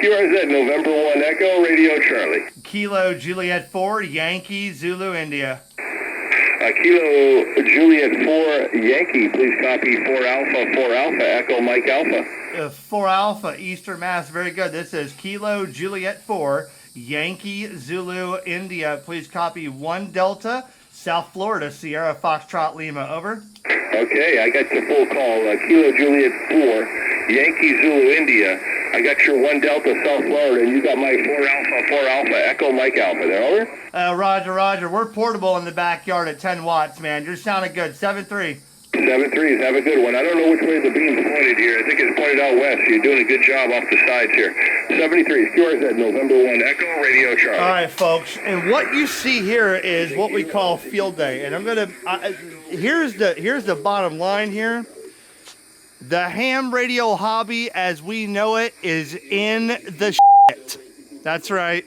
QRZ, November 1 Echo, Radio Charlie. Kilo Juliet 4, Yankee Zulu India. Kilo Juliet 4 Yankee, please copy 4 Alpha, Echo Mike Alpha. 4 Alpha, Eastern Mass, very good. This is Kilo Juliet 4, Yankee Zulu India. Please copy 1 Delta, South Florida, Sierra Foxtrot Lima, over. Okay, I got your full call. Kilo Juliet 4, Yankee Zulu India. I got your 1 Delta, South Florida, and you got my 4 Alpha, Echo Mike Alpha there, over? Roger. We're portable in the backyard at 10 watts, man. You're sounding good. 7-3. 7-3s, have a good one. I don't know which way the beam's pointed here. I think it's pointed out west. You're doing a good job off the sides here. 73s, QRZ, November 1 Echo, Radio Charlie. All right, folks, and what you see here is what we call field day, and I'm gonna. Here's the bottom line here. The ham radio hobby, as we know it, is in the shit. That's right.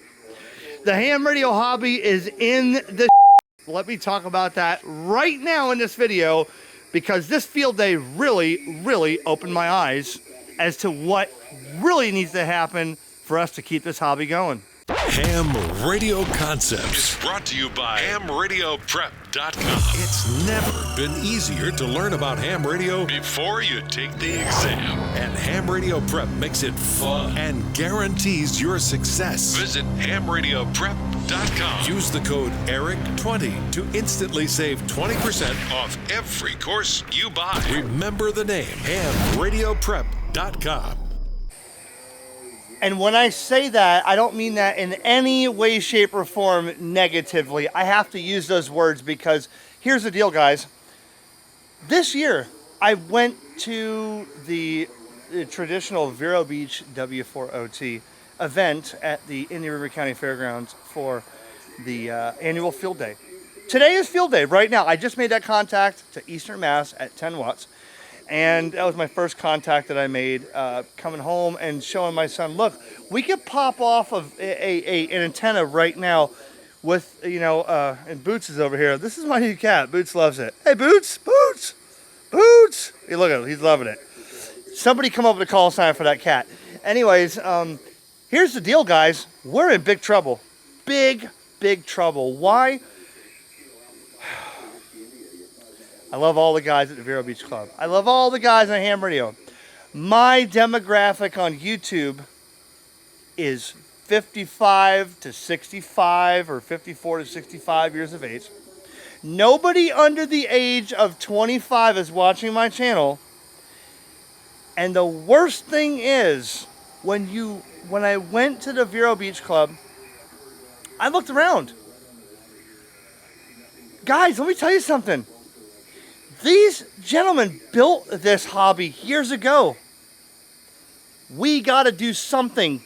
The ham radio hobby is in the shit. Let me talk about that right now in this video, because this field day really opened my eyes as to what really needs to happen for us to keep this hobby going. Ham Radio Concepts is brought to you by HamRadioPrep.com. It's never been easier to learn about ham radio before you take the exam. And Ham Radio Prep makes it fun and guarantees your success. Visit HamRadioPrep.com. Use the code ERIC20 to instantly save 20% off every course you buy. Remember the name, HamRadioPrep.com. And when I say that, I don't mean that in any way, shape, or form negatively. I have to use those words because here's the deal, guys. This year, I went to the traditional Vero Beach W4OT event at the Indian River County Fairgrounds for the annual field day. Today is field day right now. I just made that contact to Eastern Mass at 10 watts. And that was my first contact that I made coming home and showing my son, look, we could pop off of an antenna right now with, and Boots is over here. This is my new cat. Boots loves it. Hey, Boots. Hey, look at him. He's loving it. Somebody come up with a call sign for that cat. Anyways, here's the deal, guys. We're in big trouble. Big trouble. Why? I love all the guys at the Vero Beach Club. I love all the guys on ham radio. My demographic on YouTube is 55 to 65 or 54 to 65 years of age. Nobody under the age of 25 is watching my channel. And the worst thing is, when I went to the Vero Beach Club, I looked around. Guys, let me tell you something. These gentlemen built this hobby years ago. We got to do something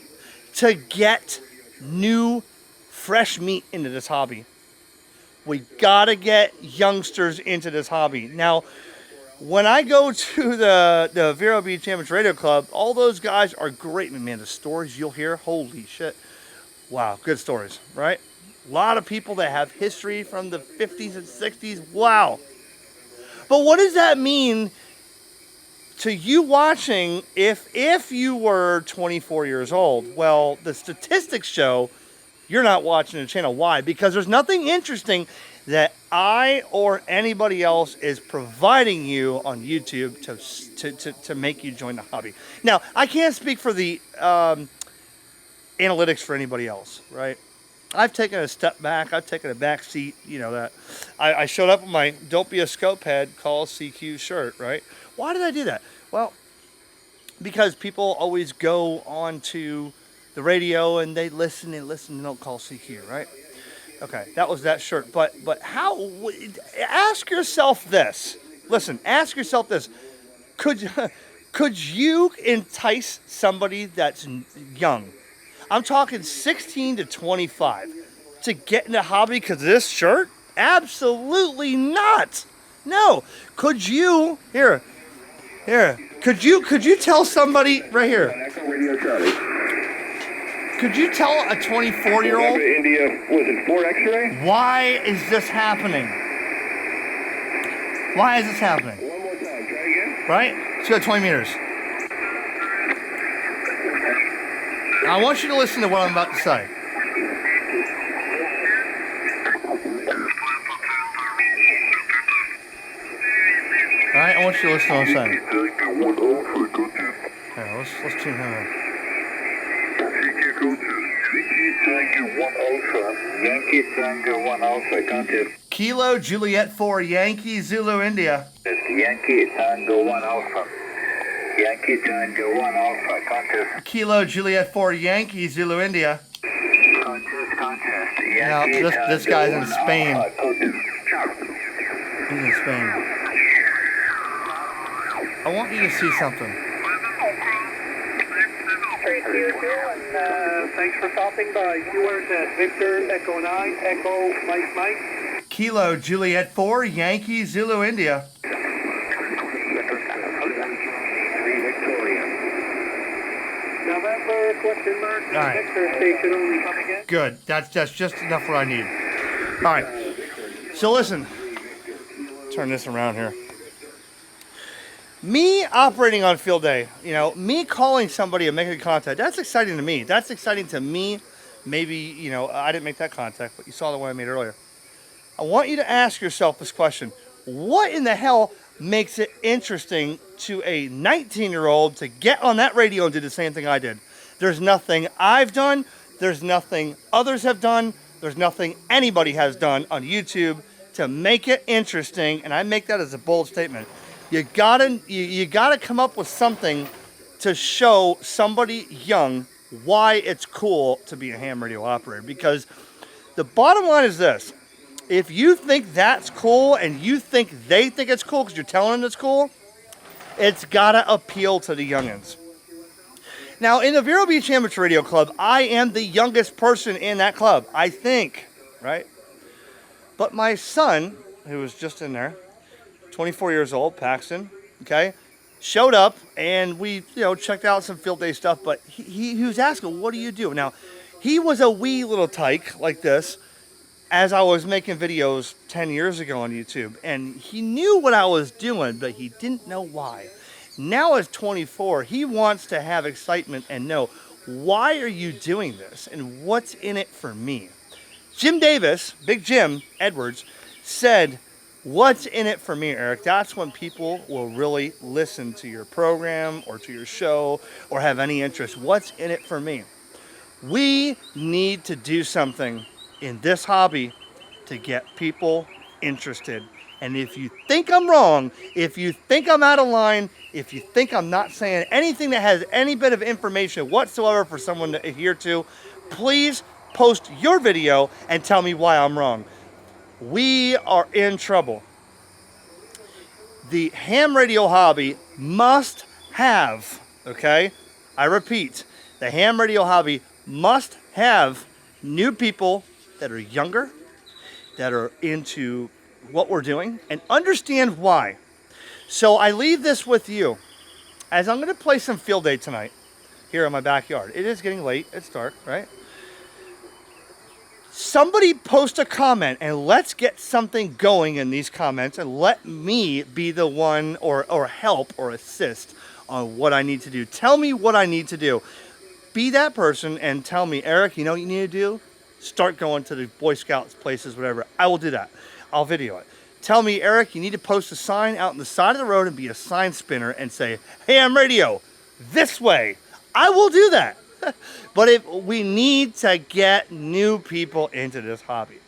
to get new, fresh meat into this hobby. We got to get youngsters into this hobby. Now, when I go to the Vero Beach Amateur Radio Club, all those guys are great. Man, the stories you'll hear, holy shit. Wow, good stories, right? A lot of people that have history from the 50s and 60s. Wow. But what does that mean to you watching if you were 24 years old? Well, the statistics show you're not watching the channel. Why? Because there's nothing interesting that I or anybody else is providing you on YouTube to make you join the hobby. Now, I can't speak for the analytics for anybody else, right? I've taken a step back. I've taken a back seat. You know that. I showed up with my "Don't Be a Scope Head, Call CQ" shirt, right? Why did I do that? Well, because people always go on to the radio and they listen and don't call CQ, right? Okay, that was that shirt. But how? Ask yourself this. Listen, ask yourself this. Could you entice somebody that's young? I'm talking 16 to 25 to get in the hobby because of this shirt? Absolutely not. No. Could you could you tell somebody right here? Could you tell a 24-year-old? India, was it 4 X-ray? Why is this happening? Why is this happening? One more time, try again. Right? Let's go 20 meters. I want you to listen to what I'm about to say. All right, I want you to listen to what I'm saying. Yeah, let's tune him in. Yankee Tango 1 Alpha, contest. Kilo Juliet 4, Yankee Zulu India. Yankee Tango 1 Alpha. Yankee Tango 1 Alpha, contest. Kilo Juliet 4, Yankee Zulu India. Contest. Now, this guy's in Spain. He's in Spain. I want you to see something. Thanks for stopping by. You are at Victor Echo 9, Echo Mike. Kilo Juliet 4, Yankee Zulu India. November question mark. All right. Victor station only. Come again. Good. That's just enough what I need. All right. So listen. Turn this around here. Me operating on field day, me calling somebody and making contact, that's exciting to me. That's exciting to me. Maybe, I didn't make that contact, but you saw the one I made earlier. I want you to ask yourself this question. What in the hell makes it interesting to a 19-year-old to get on that radio and do the same thing I did? There's nothing I've done. There's nothing others have done. There's nothing anybody has done on YouTube to make it interesting, and I make that as a bold statement. You gotta come up with something to show somebody young why it's cool to be a ham radio operator. Because the bottom line is this: if you think that's cool and you think they think it's cool because you're telling them it's cool, it's gotta appeal to the youngins. Now, in the Vero Beach Amateur Radio Club, I am the youngest person in that club, I think, right? But my son, who was just in there, 24 years old, Paxton, okay, showed up and we, checked out some field day stuff, but he was asking, what do you do? Now, he was a wee little tyke like this as I was making videos 10 years ago on YouTube, and he knew what I was doing, but he didn't know why. Now as 24, he wants to have excitement and know, why are you doing this and what's in it for me? Jim Davis, Big Jim Edwards, said, what's in it for me, Eric? That's when people will really listen to your program or to your show or have any interest. What's in it for me? We need to do something in this hobby to get people interested. And if you think I'm wrong, if you think I'm out of line, if you think I'm not saying anything that has any bit of information whatsoever for someone to adhere to, please post your video and tell me why I'm wrong. We are in trouble. The ham radio hobby must have, okay? I repeat, the ham radio hobby must have new people that are younger, that are into what we're doing, and understand why. So I leave this with you, as I'm going to play some field day tonight here in my backyard. It is getting late. It's dark, right? Somebody post a comment and let's get something going in these comments and let me be the one or help or assist on what I need to do. Tell me what I need to do. Be that person and tell me, Eric, you know what you need to do? Start going to the Boy Scouts places, whatever. I will do that. I'll video it. Tell me, Eric, you need to post a sign out on the side of the road and be a sign spinner and say, hey, I'm radio, this way. I will do that. But we need to get new people into this hobby.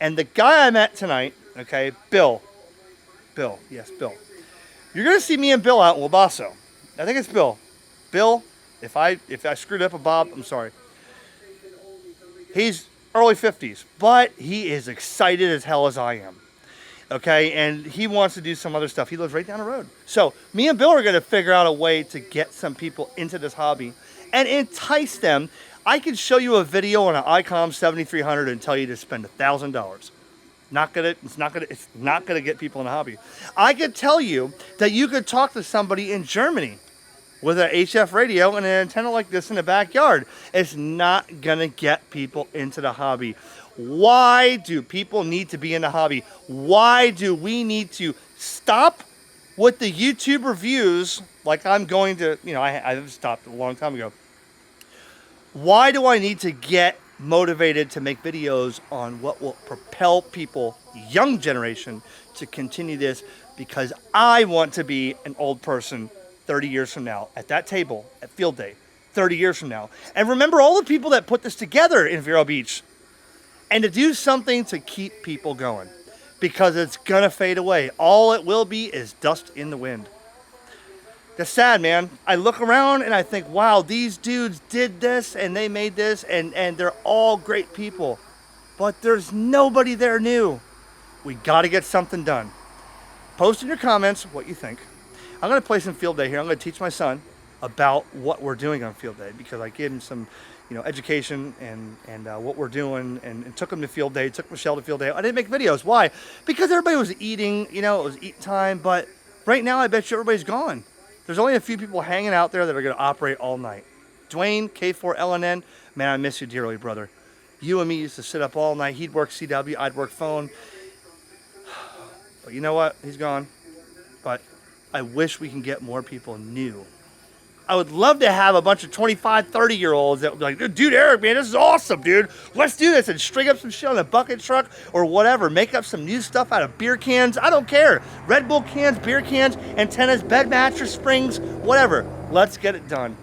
And the guy I met tonight, okay, Bill. Yes, Bill. You're going to see me and Bill out in Wabasso. I think it's Bill. Bill, if I screwed up a Bob, I'm sorry. He's early 50s, but he is excited as hell as I am. Okay, and he wants to do some other stuff. He lives right down the road. So me and Bill are going to figure out a way to get some people into this hobby and entice them. I could show you a video on an ICOM 7300 and tell you to spend $1,000. It's not gonna get people in the hobby. I could tell you that you could talk to somebody in Germany with an HF radio and an antenna like this in the backyard. It's not gonna get people into the hobby. Why do people need to be in the hobby? Why do we need to stop with the YouTube reviews like I'm going to, I've stopped a long time ago. Why do I need to get motivated to make videos on what will propel people, young generation, to continue this? Because I want to be an old person 30 years from now at that table at Field Day, 30 years from now. And remember all the people that put this together in Vero Beach, and to do something to keep people going, because it's gonna fade away. All it will be is dust in the wind. That's sad, man. I look around and I think, wow, these dudes did this and they made this and they're all great people. But there's nobody there new. We gotta get something done. Post in your comments what you think. I'm gonna play some Field Day here. I'm gonna teach my son about what we're doing on Field Day, because I gave him some, education and what we're doing, and took him to Field Day, took Michelle to Field Day. I didn't make videos. Why? Because everybody was eating, it was eat time, but right now I bet you everybody's gone. There's only a few people hanging out there that are gonna operate all night. Dwayne, K4LNN, man, I miss you dearly, brother. You and me used to sit up all night. He'd work CW, I'd work phone. But you know what? He's gone. But I wish we can get more people new. I would love to have a bunch of 25, 30-year-olds that would be like, dude, Eric, man, this is awesome, dude. Let's do this, and string up some shit on a bucket truck or whatever. Make up some new stuff out of beer cans. I don't care. Red Bull cans, beer cans, antennas, bed mattress springs, whatever. Let's get it done.